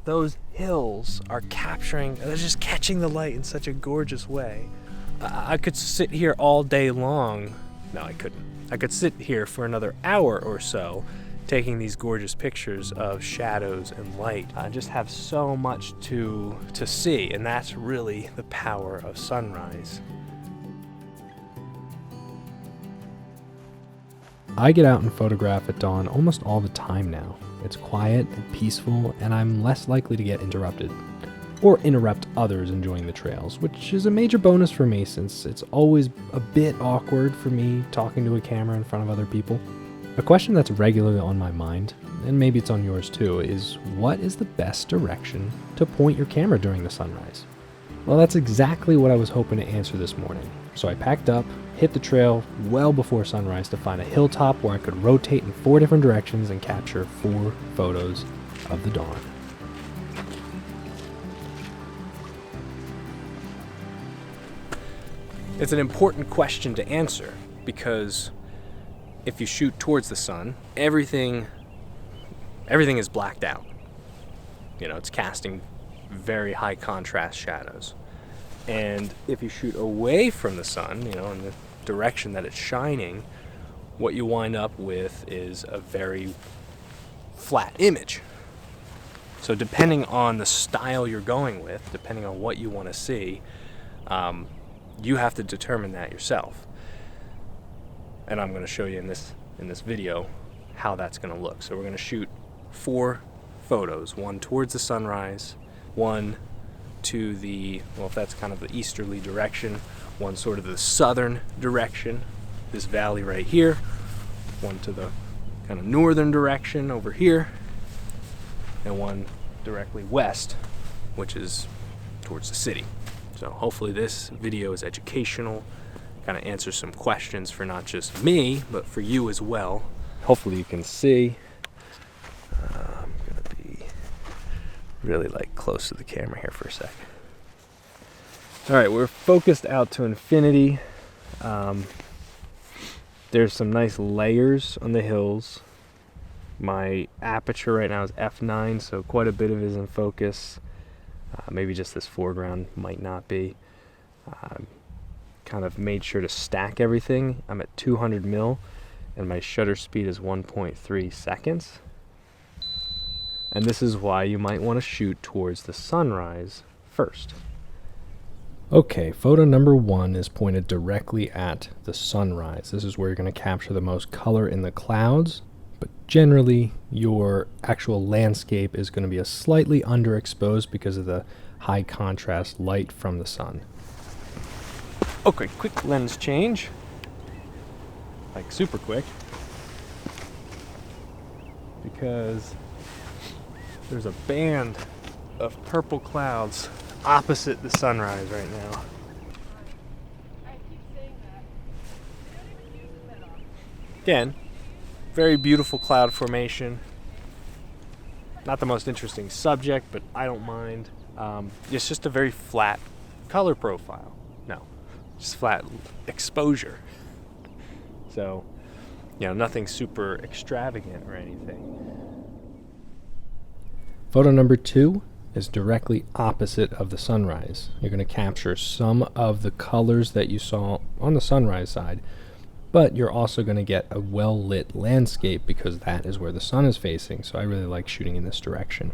those hills are they're just catching the light in such a gorgeous way. I could sit here all day long. No, I couldn't. I could sit here for another hour or so taking these gorgeous pictures of shadows and light. I just have so much to see, and that's really the power of sunrise. I get out and photograph at dawn almost all the time now. It's quiet and peaceful, and I'm less likely to get interrupted or interrupt others enjoying the trails, which is a major bonus for me since it's always a bit awkward for me talking to a camera in front of other people. A question that's regularly on my mind, and maybe it's on yours too, is what is the best direction to point your camera during the sunrise? Well, that's exactly what I was hoping to answer this morning. So I packed up, hit the trail well before sunrise to find a hilltop where I could rotate in 4 different directions and capture 4 photos of the dawn. It's an important question to answer because if you shoot towards the sun, everything is blacked out. You know, it's casting very high contrast shadows. And if you shoot away from the sun, you know, in the direction that it's shining, what you wind up with is a very flat image. So depending on the style you're going with, depending on what you want to see, you have to determine that yourself. And I'm going to show you in this video how that's going to look. So we're going to shoot 4 photos, one towards the sunrise, one to the, well, if that's kind of the easterly direction, one sort of the southern direction, this valley right here, one to the kind of northern direction over here, and one directly west, which is towards the city. So hopefully this video is educational, kind of answers some questions for not just me, but for you as well. Hopefully you can see. I'm gonna be really like close to the camera here for a sec. All right, we're focused out to infinity. There's some nice layers on the hills. My aperture right now is f9, so quite a bit of it is in focus. Maybe just this foreground might not be. Kind of made sure to stack everything. I'm at 200 mil and my shutter speed is 1.3 seconds. And this is why you might want to shoot towards the sunrise first. Okay, photo number 1 is pointed directly at the sunrise. This is where you're going to capture the most color in the clouds, but generally your actual landscape is going to be a slightly underexposed because of the high contrast light from the sun. Okay, quick lens change. Like super quick. Because there's a band of purple clouds opposite the sunrise right now. I keep saying that. They don't even use it that often. Again, very beautiful cloud formation. Not the most interesting subject, but I don't mind. It's just a very flat color profile. No, just flat exposure. So, you know, nothing super extravagant or anything. Photo number 2 is directly opposite of the sunrise. You're going to capture some of the colors that you saw on the sunrise side, but you're also going to get a well-lit landscape because that is where the sun is facing, so I really like shooting in this direction.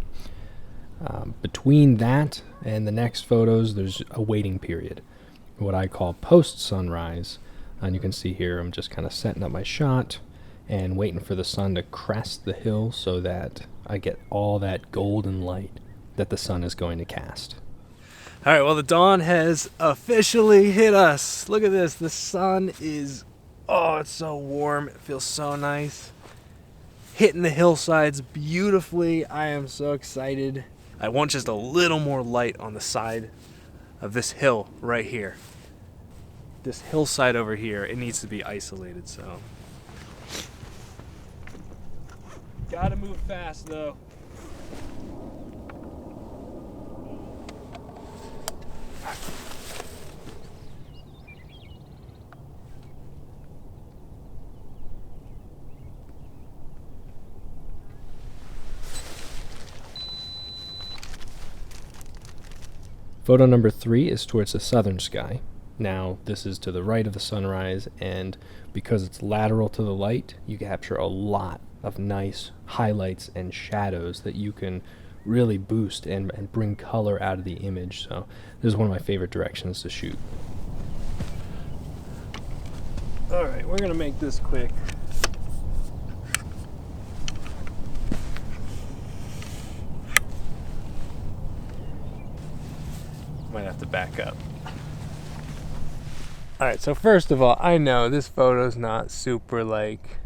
Between that and the next photos, there's a waiting period, what I call post-sunrise, and you can see here I'm just kind of setting up my shot and waiting for the sun to crest the hill so that I get all that golden light that the sun is going to cast. All right, well, the dawn has officially hit us. Look at this. The sun is, oh, it's so warm. It feels so nice. Hitting the hillsides beautifully. I am so excited. I want just a little more light on the side of this hill right here. This hillside over here, it needs to be isolated, so. Gotta move fast, though. Photo number 3 is towards the southern sky. Now, this is to the right of the sunrise, and because it's lateral to the light, you capture a lot of nice highlights and shadows that you can really boost and bring color out of the image. So this is one of my favorite directions to shoot. All right, we're gonna make this quick. Might have to back up. All right, so first of all, I know this photo's not super like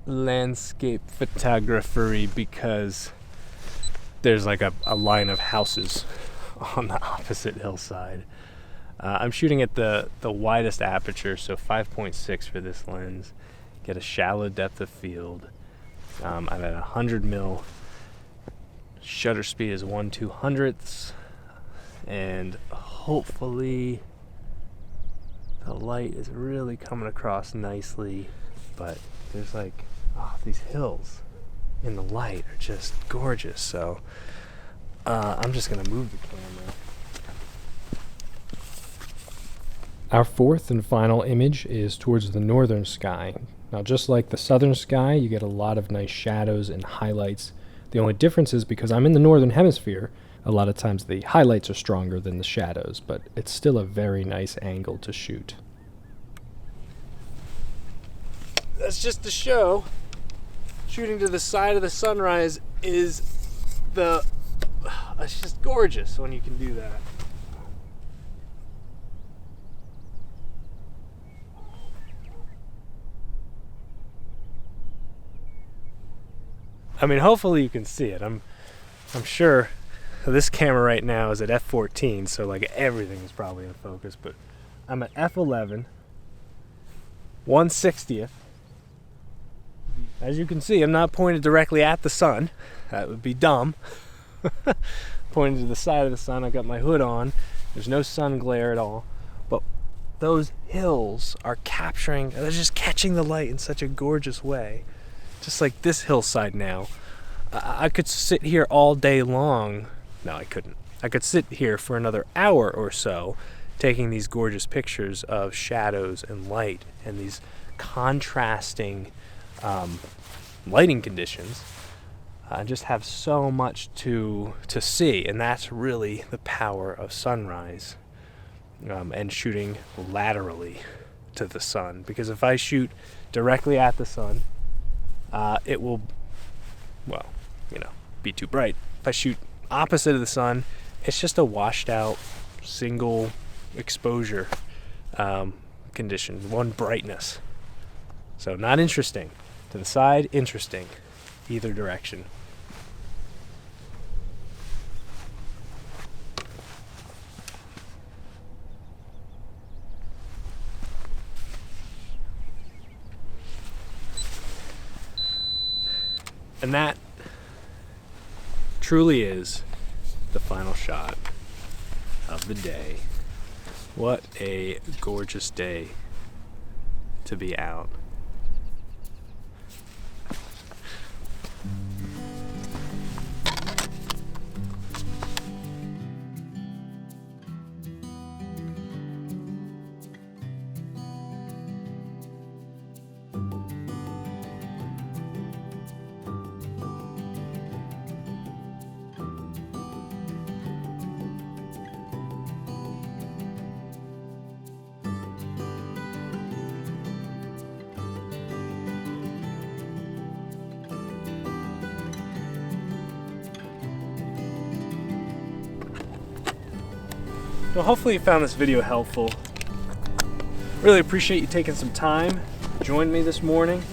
landscape photography because there's like a line of houses on the opposite hillside. I'm shooting at the widest aperture, so 5.6 for this lens. Get a shallow depth of field. I'm at 100 mil. Shutter speed is 1/200ths, and hopefully the light is really coming across nicely. But there's like, these hills in the light are just gorgeous. So I'm just gonna move the camera. Our fourth and final image is towards the northern sky. Now, just like the southern sky, you get a lot of nice shadows and highlights. The only difference is because I'm in the northern hemisphere, a lot of times the highlights are stronger than the shadows, but it's still a very nice angle to shoot. That's just to show shooting to the side of the sunrise is it's just gorgeous when you can do that. I mean, hopefully you can see it. I'm sure this camera right now is at f/14, so like everything is probably in focus, but I'm at f/11, 1/60th. As you can see, I'm not pointed directly at the sun. That would be dumb. Pointing to the side of the sun, I got my hood on. There's no sun glare at all. But those hills are they're just catching the light in such a gorgeous way. Just like this hillside now. I could sit here all day long. No, I couldn't. I could sit here for another hour or so taking these gorgeous pictures of shadows and light and these contrasting lighting conditions. I just have so much to see, and that's really the power of sunrise and shooting laterally to the sun. Because if I shoot directly at the sun, it will, be too bright. If I shoot opposite of the sun, it's just a washed out single exposure condition, one brightness. So not interesting. To the side, interesting. Either direction. And that truly is the final shot of the day. What a gorgeous day to be out. So hopefully you found this video helpful. Really appreciate you taking some time to join me this morning.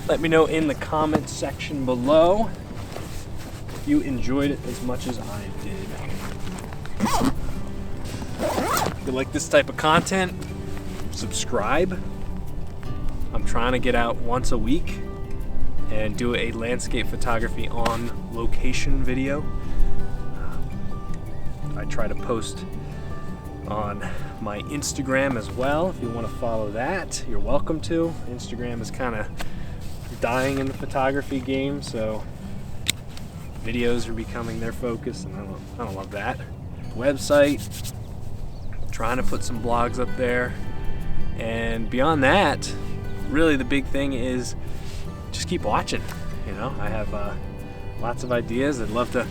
Let me know in the comments section below if you enjoyed it as much as I did. If you like this type of content, subscribe. I'm trying to get out once a week and do a landscape photography on location video. I try to post on my Instagram as well. If you want to follow that, you're welcome to. Instagram is kind of dying in the photography game, so videos are becoming their focus, and I don't love that. Website, trying to put some blogs up there, and beyond that, really the big thing is just keep watching. You know, I have lots of ideas. I'd love to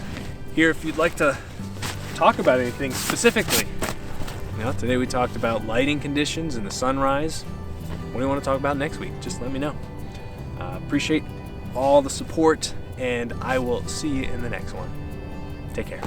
hear if you'd like to talk about anything specifically. You know, today we talked about lighting conditions and the sunrise. What do you want to talk about next week? Just let me know. Appreciate all the support, and I will see you in the next one. Take care.